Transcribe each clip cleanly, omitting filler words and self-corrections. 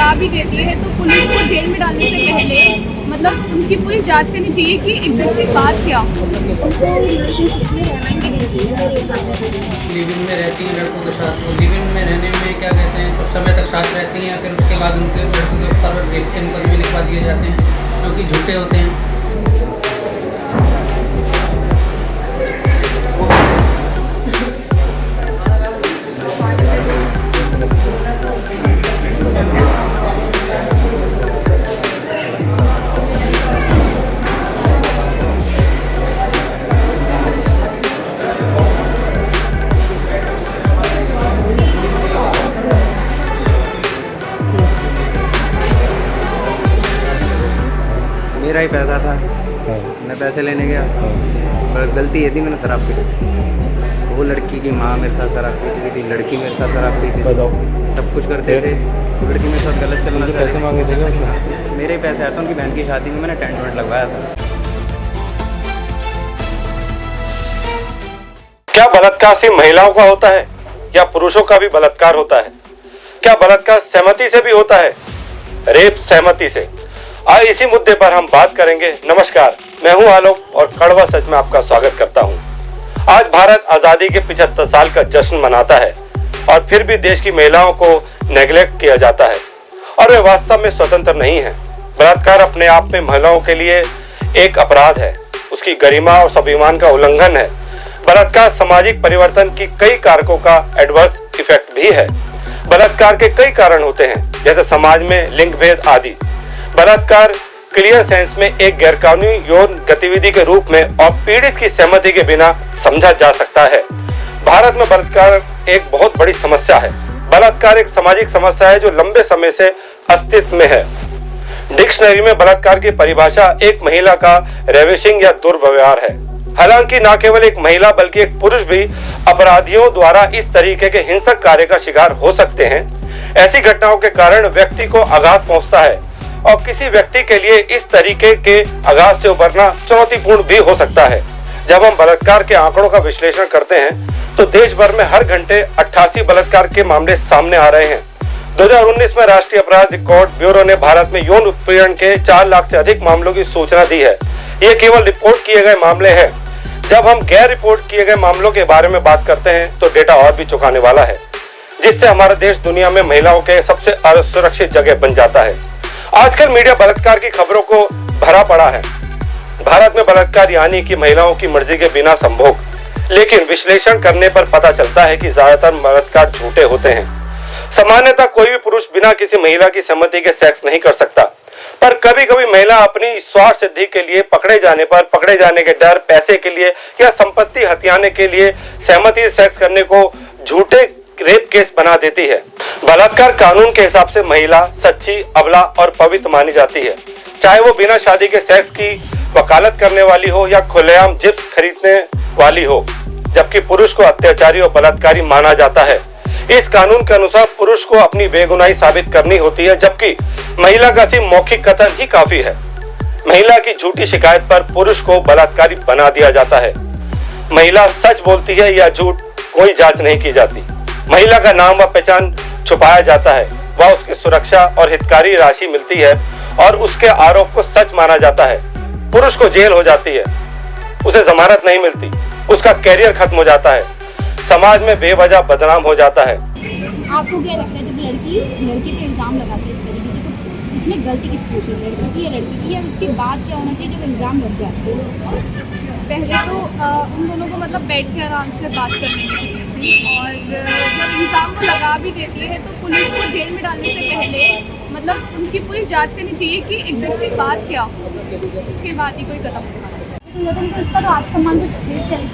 लगा भी देती है तो पुलिस को जेल में डालने से पहले मतलब उनकी पूरी जांच करनी चाहिए कि एग्जैक्टली बात क्या। लिव इन में रहती हैं लड़कों के साथ, तो लिव इन में रहने में क्या कहते हैं, कुछ समय तक साथ रहती हैं, फिर उसके बाद उनके लड़कों के ऊपर रेप के मुकदमे लिखवा दिए जाते हैं जो कि झूठे होते हैं। मेरा ही पैसा था, मैं पैसे लेने गया पर गलती ये थी, मैंने शराब पी ली। वो लड़की की माँ मेरे साथ शराब पीती थी, लड़की मेरे साथ शराब पीती थी, सब कुछ करते थे। लड़की मेरे साथ गलत चलना था। पैसे मांगे थे उसने? मेरे ही पैसे आए थे, उनकी बहन की शादी में मैंने टेंट वेंट लगवाया था। क्या बलात्कार सिर्फ महिलाओं का होता है या पुरुषों का भी बलात्कार होता है? क्या बलात्कार सहमति से भी होता है, रेप सहमति से? आज इसी मुद्दे पर हम बात करेंगे। नमस्कार, मैं हूं आलोक और कड़वा सच में आपका स्वागत करता हूं। आज भारत आजादी के 75 साल का जश्न मनाता है और फिर भी देश की महिलाओं को नेग्लेक्ट किया जाता है और वे वास्तव में स्वतंत्र नहीं है। बलात्कार अपने आप में महिलाओं के लिए एक अपराध है, उसकी गरिमा और स्वाभिमान का उल्लंघन है। बलात्कार सामाजिक परिवर्तन की कई कारकों का एडवर्स इफेक्ट भी है। बलात्कार के कई कारण होते हैं, जैसे समाज में लिंग भेद आदि। बलात्कार क्लियर सेंस में एक गैरकानूनी यौन गतिविधि के रूप में और पीड़ित की सहमति के बिना समझा जा सकता है। भारत में बलात्कार एक बहुत बड़ी समस्या है। बलात्कार एक सामाजिक समस्या है जो लंबे समय से अस्तित्व में है। डिक्शनरी में बलात्कार की परिभाषा एक महिला का रेविशिंग या दुर्व्यवहार है। हालांकि न केवल एक महिला बल्कि एक पुरुष भी अपराधियों द्वारा इस तरीके के हिंसक कार्य का शिकार हो सकते हैं। ऐसी घटनाओं के कारण व्यक्ति को आघात पहुंचता है और किसी व्यक्ति के लिए इस तरीके के आघात से उबरना चुनौतीपूर्ण भी हो सकता है। जब हम बलात्कार के आंकड़ों का विश्लेषण करते हैं तो देश भर में हर घंटे 88 बलात्कार के मामले सामने आ रहे हैं। 2019 में राष्ट्रीय अपराध रिकॉर्ड ब्यूरो ने भारत में यौन उत्पीड़न के 4 लाख से अधिक मामलों की सूचना दी है। ये केवल रिपोर्ट किए गए मामले हैं। जब हम गैर रिपोर्ट किए गए मामलों के बारे में बात करते हैं तो डेटा और भी चौंकाने वाला है, जिससे हमारा देश दुनिया में महिलाओं के सबसे असुरक्षित जगह बन जाता है। आजकल मीडिया बलात्कार की खबरों को भरा पड़ा है। भारत में बलात्कार यानी कि महिलाओं की मर्जी के बिना संभोग, लेकिन विश्लेषण करने पर पता चलता है कि ज्यादातर बलात्कार झूठे होते हैं। सामान्यतः कोई भी पुरुष बिना किसी महिला की सहमति के सेक्स नहीं कर सकता, पर कभी कभी महिला अपनी स्वार्थ सिद्धि के लिए पकड़े जाने के डर, पैसे के लिए या संपत्ति हथियाने के लिए सहमति से सेक्स करने को झूठे रेप केस बना देती है। बलात्कार कानून के हिसाब से महिला सच्ची, अबला और पवित्र मानी जाती है, चाहे वो बिना शादी के सेक्स की वकालत करने वाली हो या खुलेआम जिप्स खरीदने वाली हो, जबकि पुरुष को अत्याचारी और बलात्कारी माना जाता है। इस कानून के अनुसार पुरुष को अपनी बेगुनाही साबित करनी होती है, जबकि महिला का सिर्फ मौखिक कथन ही काफी है। महिला की झूठी शिकायत पर पुरुष को बलात्कारी बना दिया जाता है। महिला सच बोलती है या झूठ, कोई जांच नहीं की जाती। महिला का नाम व पहचान छुपाया जाता है, वह उसकी सुरक्षा और हितकारी राशि मिलती है और उसके आरोप को सच माना जाता है। पुरुष को जेल हो जाती है, उसे जमानत नहीं मिलती, उसका कैरियर खत्म हो जाता है, समाज में बेवजह बदनाम हो जाता है। आपको क्या लगता है जब लड़की पे इल्जाम लगाती है इस तरीके से, तो इसमें गलती किसकी होती है, लड़की की या लड़की की, या उसके बाद क्या होना चाहिए जब इल्जाम लग जाता है? पहले तो उन दोनों को मतलब बैठ के आराम से बात करने की थी और जब इंसान को लगा भी देती है तो पुलिस को जेल में डालने से पहले मतलब उनकी पूरी जांच करनी चाहिए कि एग्जैक्टली बात क्या, उसके बाद ही कोई कदम उठाना चाहिए। तो इसका तो आत्मसम्मान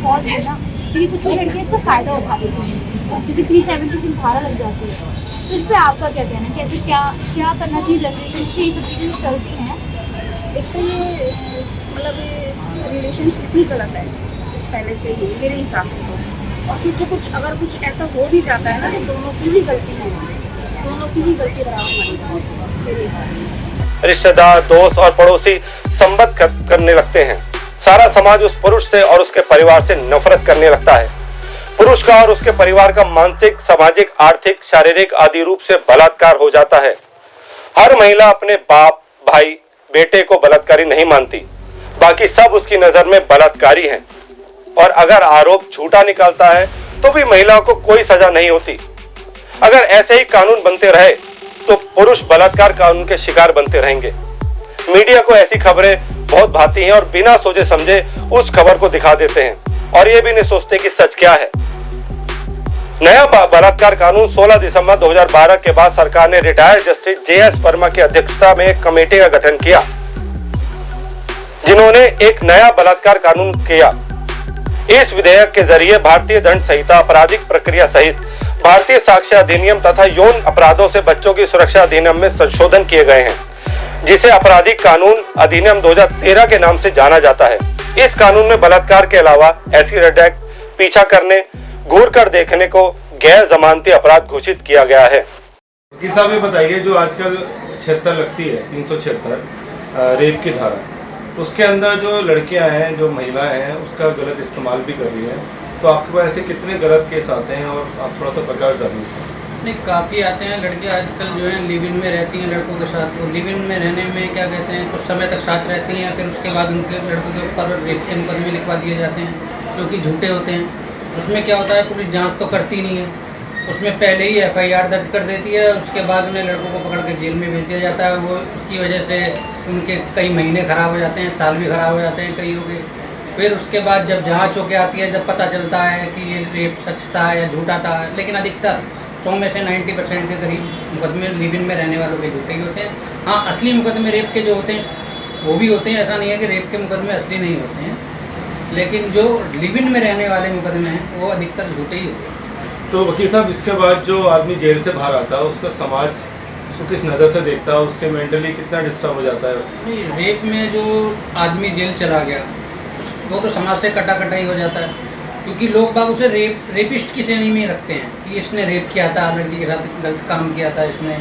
फॉल्ट है ना, क्योंकि कुछ लड़कियाँ इसका फ़ायदा उठा देती हैं, क्योंकि 370 धारा लग जाती है। तो इस पर आपका क्या कहना है, कैसे क्या करना चाहिए जनरेशन की सब चीज़ें चलती हैं? एक तो ये मतलब रिलेशनशिप ही गलत है पहले से ही मेरे हिसाब से तो, और फिर जो कुछ अगर कुछ ऐसा हो भी जाता है ना तो दोनों की ही गलती है, दोनों की ही गलती बराबर मानी जाती है मेरे हिसाब से। रिश्तेदार, दोस्त और पड़ोसी संबद्ध करने लगते हैं। सारा समाज उस पुरुष से और उसके परिवार से नफरत करने लगता है। पुरुष का और उसके परिवार का मानसिक, सामाजिक, आर्थिक, शारीरिक आदि रूप से बलात्कार हो जाता है। हर महिला अपने बाप, भाई, बेटे को बलात्कारी नहीं मानती, बाकी सब उसकी नजर में बलात्कारी हैं। और अगर आरोप झूठा निकलता है तो भी महिलाओं को कोई सजा नहीं होती। अगर ऐसे ही कानून बनते रहे तो पुरुष बलात्कार कानून के शिकार बनते रहेंगे। मीडिया को ऐसी खबरें बहुत भाती हैं और बिना सोचे समझे उस खबर को दिखा देते हैं और ये भी नहीं सोचते कि सच क्या है। नया बलात्कार कानून 16 दिसंबर 2012 के बाद सरकार ने रिटायर्ड जस्टिस JS वर्मा की अध्यक्षता में एक कमेटी का गठन किया, जिन्होंने एक नया बलात्कार कानून किया। इस विधेयक के जरिए भारतीय दंड संहिता, आपराधिक प्रक्रिया सहित भारतीय साक्ष्य अधिनियम तथा यौन अपराधों से बच्चों की सुरक्षा अधिनियम में संशोधन किए गए हैं, जिसे आपराधिक कानून अधिनियम 2013 के नाम से जाना जाता है। इस कानून में बलात्कार के अलावा एसिड अटैक, पीछा करने, घूर कर देखने को गैर जमानती अपराध घोषित किया गया है। वकील साहब ये बताइए, जो आजकल 76 लगती है, 376 रेप की धारा, उसके अंदर जो लड़कियां हैं, जो महिलाएं हैं, उसका गलत इस्तेमाल भी कर रही हैं, तो आपके पास ऐसे कितने गलत केस आते हैं और आप थोड़ा सा प्रकाश डालिए। नहीं, काफ़ी आते हैं। लड़कियां आजकल जो है लिव इन में रहती हैं लड़कों के साथ। वो लिव इन में रहने में क्या कहते हैं, कुछ समय तक साथ रहती हैं, फिर उसके बाद उनके लड़कों के ऊपर रेप के मुकदमे लिखवा दिए जाते हैं जो कि झूठे होते हैं। उसमें क्या होता है, पुलिस जांच तो करती नहीं है, उसमें पहले ही FIR दर्ज कर देती है, उसके बाद उन्हें लड़कों को पकड़ के जेल में भेज दिया जाता है। वो उसकी वजह से उनके कई महीने ख़राब हो जाते हैं, साल भी ख़राब हो जाते हैं कईयों के। फिर उसके बाद जब जांच होके आती है, जब पता चलता है कि ये रेप सच था या झूठा था, लेकिन अधिकतर 100 में से 90% के करीब मुकदमे लिव इन में रहने वालों के झूठे ही होते हैं। हाँ, असली मुकदमे रेप के जो होते हैं वो भी होते हैं, ऐसा नहीं है कि रेप के मुकदमे असली नहीं होते हैं, लेकिन जो लिव इन में रहने वाले मुकदमे हैं वो अधिकतर झूठे ही होते हैं। तो वकील साहब, इसके बाद जो आदमी जेल से बाहर आता है, उसका समाज उसको किस नज़र से देखता है, उसके मेंटली कितना डिस्टर्ब हो जाता है? नहीं, रेप में जो आदमी जेल चला गया वो तो समाज से कटा ही हो जाता है, क्योंकि लोग बाग उसे रेपिस्ट की श्रेणी में रखते हैं कि इसने रेप किया था, लड़की के साथ गलत काम किया था इसने,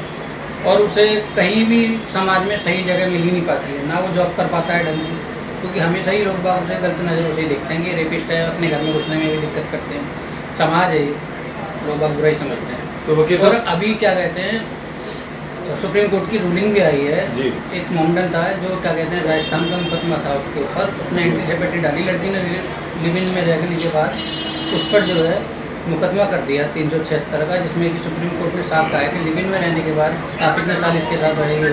और उसे कहीं भी समाज में सही जगह मिल ही नहीं पाती है, ना वो जॉब कर पाता है ढंग से, क्योंकि हमेशा ही लोग बाग उसे गलत नज़रों से देखते हैं कि रेपिस्ट है, अपने घर में घुसने में भी दिक्कत करते हैं। समाज है ये, लोग बाग बुरा ही समझते हैं। तो वकील और साहब, अभी क्या कहते हैं, सुप्रीम कोर्ट की रूलिंग भी आई है जी। एक मोमडन था जो क्या कहते हैं राजस्थान का मुकदमा था, उसके ऊपर उसने एंटीसिपेटरी डाली, लड़की ने लिव इन में रहने के बाद उस पर जो है मुकदमा कर दिया 376 का, जिसमें कि सुप्रीम कोर्ट ने साफ कहा है कि लिव इन में रहने के बाद आप इतने साल इसके साथ रहेंगे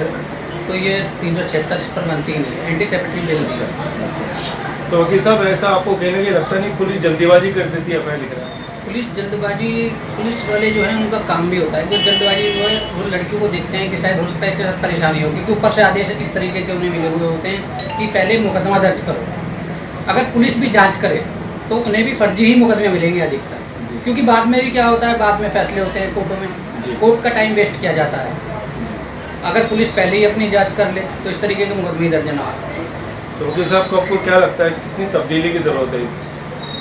तो ये 376 इस पर बनती ही नहीं, एंटीसिपेटरी बिल नहीं। तो वकील साहब, ऐसा आपको कहने के लगता नहीं पुलिस जल्दीबाजी कर देती है FIR लिखना? पुलिस जल्दबाजी, पुलिस वाले जो है उनका काम भी होता है, जो जल्दबाजी वो लड़कियों को देखते हैं कि शायद हो सकता है इसके साथ परेशानी हो, क्योंकि ऊपर से आदेश इस तरीके के उन्हें मिले हुए होते हैं कि पहले मुकदमा दर्ज करो। अगर पुलिस भी जांच करे तो उन्हें भी फर्जी ही मुकदमे मिलेंगे अधिकतर, क्योंकि बाद में भी क्या होता है, बाद में फैसले होते हैं कोर्टों में, कोर्ट का टाइम वेस्ट किया जाता है। अगर पुलिस पहले ही अपनी जाँच कर ले तो इस तरीके के मुकदमे दर्ज ना हो। तो वकील साहब को आपको क्या लगता है कितनी तब्दीली की ज़रूरत है? इस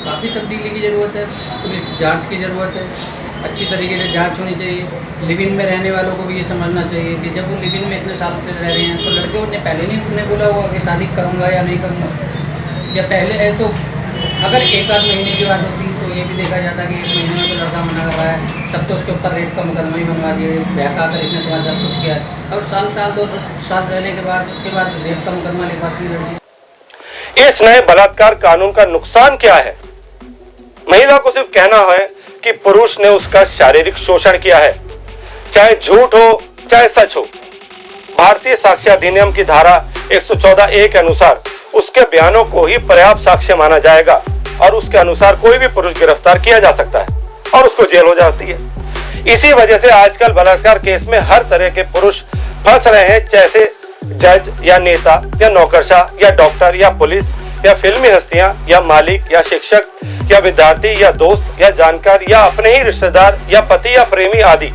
काफ़ी तब्दीली की ज़रूरत है, पुलिस जांच की ज़रूरत है, अच्छी तरीके से जांच होनी चाहिए। लिव इन में रहने वालों को भी ये समझना चाहिए कि जब वो लिव इन में इतने साल से रह रहे हैं तो लड़के ने पहले नहीं उन्हें बोला होगा कि शादी करूँगा या नहीं करूँगा, या पहले है तो अगर एक आध महीने की बात होती तो ये भी देखा जाता कि 1 महीने में तो लड़का मना कर रहा है, तब तो उसके ऊपर रेप का मुकदमा ही बनवा दिए, बहका कर इसने तुम्हारे साथ कुछ किया है। और साल 2 साल रहने के बाद उसके बाद रेप का मुकदमा लिखवाती है लड़की। इस नए बलात्कार कानून का नुकसान क्या है? महिला को सिर्फ कहना है कि पुरुष ने उसका शारीरिक शोषण किया है, चाहे झूठ हो चाहे सच हो। भारतीय साक्ष्य अधिनियम की धारा 114A के अनुसार उसके बयानों को ही पर्याप्त साक्ष्य माना जाएगा और उसके अनुसार कोई भी पुरुष गिरफ्तार किया जा सकता है और उसको जेल हो जाती है। इसी वजह से आजकल बलात्कार केस में हर तरह के पुरुष फंस रहे हैं, जैसे जज या नेता या नौकरशाह या डॉक्टर या पुलिस या फिल्मी हस्तियां या मालिक या शिक्षक या विद्यार्थी या दोस्त या जानकार या अपने ही रिश्तेदार या पति या प्रेमी आदि।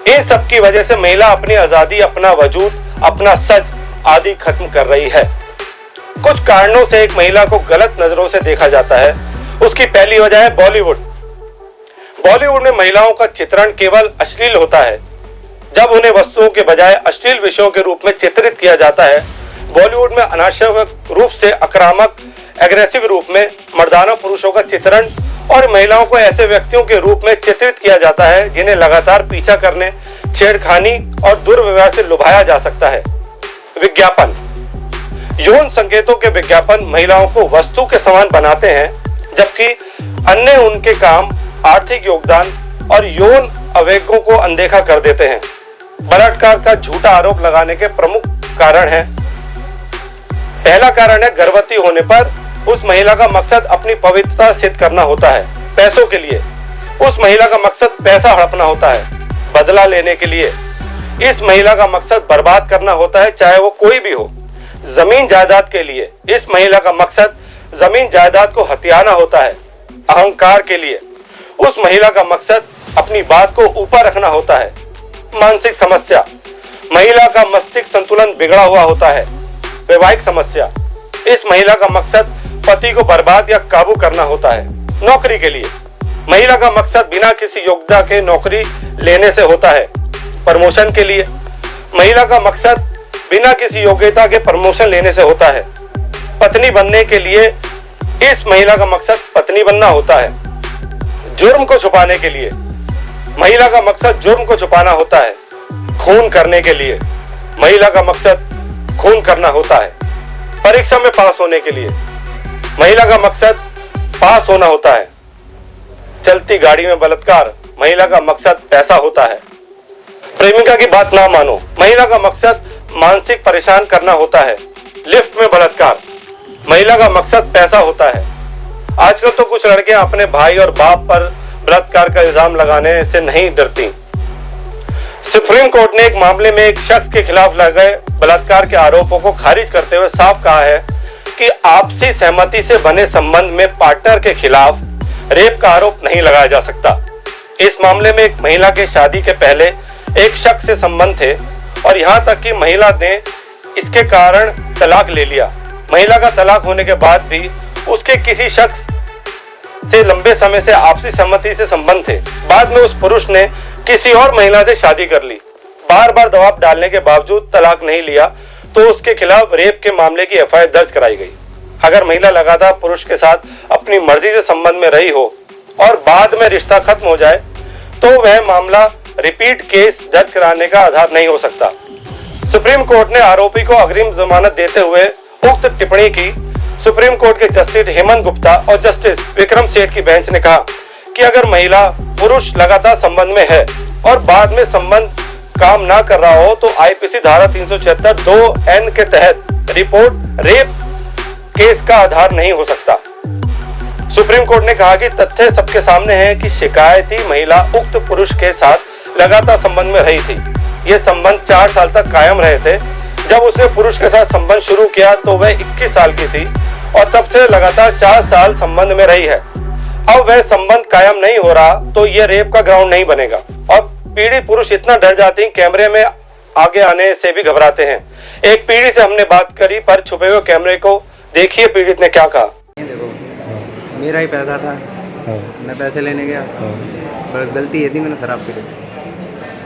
इन सब की वजह से महिला अपनी आजादी, अपना वजूद, अपना सच आदि खत्म कर रही है। कुछ कारणों से एक महिला को गलत नजरों से देखा जाता है। उसकी पहली वजह है बॉलीवुड। बॉलीवुड में महिलाओं का चित्रण केवल अश्लील होता है। जब उन्हें वस्तुओं के बजाय अश्लील विषयों के रूप में चित्रित किया जाता है, बॉलीवुड में अनावश्यक रूप से आक्रामक, एग्रेसिव रूप में मर्दाना पुरुषों का चित्रण और महिलाओं को ऐसे व्यक्तियों के रूप में चित्रित किया जाता है जिन्हें लगातार पीछा करने, छेड़खानी और दुर्व्यवहार से लुभाया जा सकता है। विज्ञापन, यौन संकेतों के विज्ञापन महिलाओं को वस्तु के समान बनाते हैं, जबकि अन्य उनके काम, आर्थिक योगदान और यौन आवेगों को अनदेखा कर देते हैं। बलात्कार का झूठा आरोप लगाने के प्रमुख कारण है। पहला कारण है, गर्भवती होने पर उस महिला का मकसद अपनी पवित्रता सिद्ध करना होता है। पैसों के लिए उस महिला का मकसद पैसा हड़पना होता है, बदला लेने के लिए इस महिला का मकसद बर्बाद करना होता है, चाहे वो कोई भी हो। जमीन जायदाद के लिए इस महिला का मकसद जमीन जायदाद को हथियाना होता है। अहंकार के लिए उस महिला का मकसद अपनी बात को ऊपर रखना होता है। मानसिक समस्या, महिला का मस्तिष्क संतुलन बिगड़ा हुआ होता है। वैवाहिक समस्या, इस महिला का मकसद पति को बर्बाद या काबू करना होता है। नौकरी के लिए महिला का मकसद बिना किसी योग्यता के नौकरी लेने से होता है। प्रमोशन के लिए महिला का मकसद बिना किसी योग्यता के प्रमोशन लेने से होता है। पत्नी बनने के लिए इस महिला का मकसद पत्नी बनना होता है। जुर्म को छुपाने के लिए महिला का मकसद जुर्म को छुपाना होता है। खून करने के लिए महिला का मकसद खून करना होता है। परीक्षा में पास होने के लिए महिला का मकसद पास होना होता है। चलती गाड़ी में बलात्कार, महिला का मकसद पैसा होता है। प्रेमिका की बात ना मानो, महिला का मकसद मानसिक परेशान करना होता है। लिफ्ट में बलात्कार, महिला का मकसद पैसा होता है। आजकल तो कुछ लड़कियां अपने भाई और बाप पर बलात्कार का इल्जाम लगाने से नहीं डरती। सुप्रीम कोर्ट ने एक मामले में एक शख्स के खिलाफ लगाए बलात्कार के आरोपों को खारिज करते हुए साफ कहा है कि आपसी सहमति से बने संबंध में पार्टनर के खिलाफ रेप का आरोप नहीं लगाया जा सकता। इस मामले में एक महिला के शादी के पहले एक शख्स से संबंध थे और यहाँ तक कि महिला ने इसके कारण तलाक ले लिया। महिला का तलाक होने के बाद भी उसके किसी शख्स से लंबे समय से आपसी सहमति से संबंध थे। बाद में उस पुरुष ने किसी और महिला से शादी कर ली। बार बार दबाव डालने के बावजूद तलाक नहीं लिया तो उसके खिलाफ रेप के मामले की एफआईआर दर्ज कराई गई। अगर महिला लगातार पुरुष के साथ अपनी मर्जी से संबंध में रही हो और बाद में रिश्ता खत्म हो जाए तो वह मामला रिपीट केस दर्ज कराने का आधार नहीं हो सकता। सुप्रीम कोर्ट ने आरोपी को अग्रिम जमानत देते हुए उक्त टिप्पणी की। सुप्रीम कोर्ट के जस्टिस हेमंत गुप्ता और जस्टिस विक्रम सेठ की बेंच ने कहा कि अगर महिला पुरुष लगातार संबंध में है और बाद में संबंध काम ना कर रहा हो तो आईपीसी धारा 376 2N के तहत रिपोर्ट रेप केस का आधार नहीं हो सकता। सुप्रीम कोर्ट ने कहा कि तथ्य सबके सामने है कि शिकायती महिला उक्त पुरुष के साथ लगातार संबंध में रही थी। ये संबंध 4 साल तक कायम रहे थे। जब उसने पुरुष के साथ संबंध शुरू किया तो वह 21 साल की थी और तब से लगातार 4 साल संबंध में रही है। अब वह संबंध कायम नहीं हो रहा तो यह रेप का ग्राउंड नहीं बनेगा। और पीड़ित पुरुष इतना डर जाते हैं, कैमरे में आगे आने से भी घबराते हैं। एक पीढ़ी से हमने बात करी पर छुपे हुए कैमरे को देखिए पीड़ित ने क्या कहा। देखो मेरा ही पैसा था, मैं पैसे लेने गया पर गलती ये थी मैंने शराब पी ली।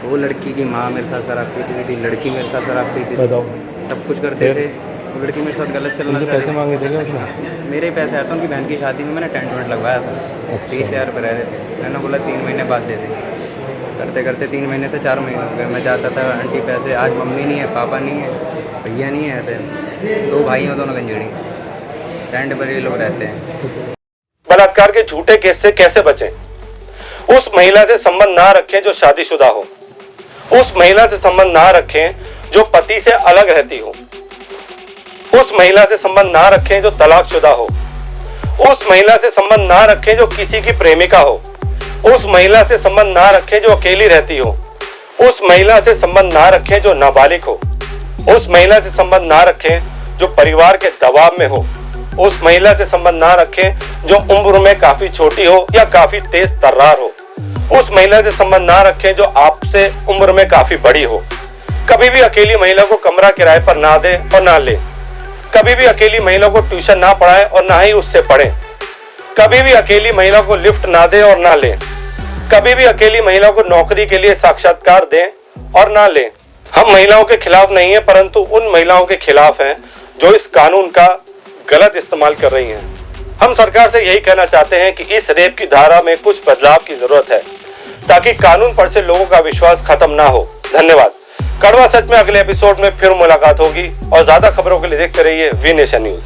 वो लड़की की माँ मेरे साथ शराब पीती थी, लड़की मेरे साथ शराब पीती थी, सब कुछ करते थे। वो लड़की मेरे साथ गलत चलना चाहती थी। पैसे मांगे थे क्या उसने? मेरे ही पैसे आते, उनकी बहन की शादी में मैंने टेंट वेंट लगवाया था। 30,000 रुपये रह रहे थे। मैंने बोला 3 महीने बाद दे दें। करते करते 3 महीने से 4 महीने हो गए। मैं जाता था आंटी पैसे, आज मम्मी नहीं है, पापा नहीं है, भैया नहीं है, ऐसे 2 भाई हैं, दोनों गंजेड़ी टेंट पर ये लोग रहते हैं। बलात्कार के झूठे केस से कैसे बचें? उस महिला से संबंध ना रखें जो शादीशुदा हो। उस महिला से संबंध ना रखें जो पति से अलग रहती हो। उस महिला से संबंध ना रखें जो तलाकशुदा हो। उस महिला से संबंध ना रखें जो किसी की प्रेमिका हो। उस महिला से संबंध ना रखें जो अकेली रहती हो। उस महिला से संबंध ना रखें जो नाबालिग हो। उस महिला से संबंध ना रखें जो परिवार के दबाव में हो। उस महिला से संबंध ना रखें जो उम्र में काफी छोटी हो या काफी तेज तर्रार हो। उस महिला से संबंध ना रखें जो आपसे उम्र में काफी बड़ी हो। कभी भी अकेली महिला को कमरा किराए पर ना दे और ना ले। कभी भी अकेली महिला को ट्यूशन ना पढ़ाए और ना ही उससे पढ़े। कभी भी अकेली महिला को लिफ्ट ना दे और ना ले। कभी भी अकेली महिला को नौकरी के लिए साक्षात्कार दें और ना ले। हम महिलाओं के खिलाफ नहीं है परंतु उन महिलाओं के खिलाफ हैं जो इस कानून का गलत इस्तेमाल कर रही हैं। हम सरकार से यही कहना चाहते हैं कि इस रेप की धारा में कुछ बदलाव की जरूरत है ताकि कानून पर से लोगों का विश्वास खत्म ना हो। धन्यवाद। कड़वा सच में अगले एपिसोड में फिर मुलाकात होगी और ज्यादा खबरों के लिए देखते रहिए वी नेशन न्यूज।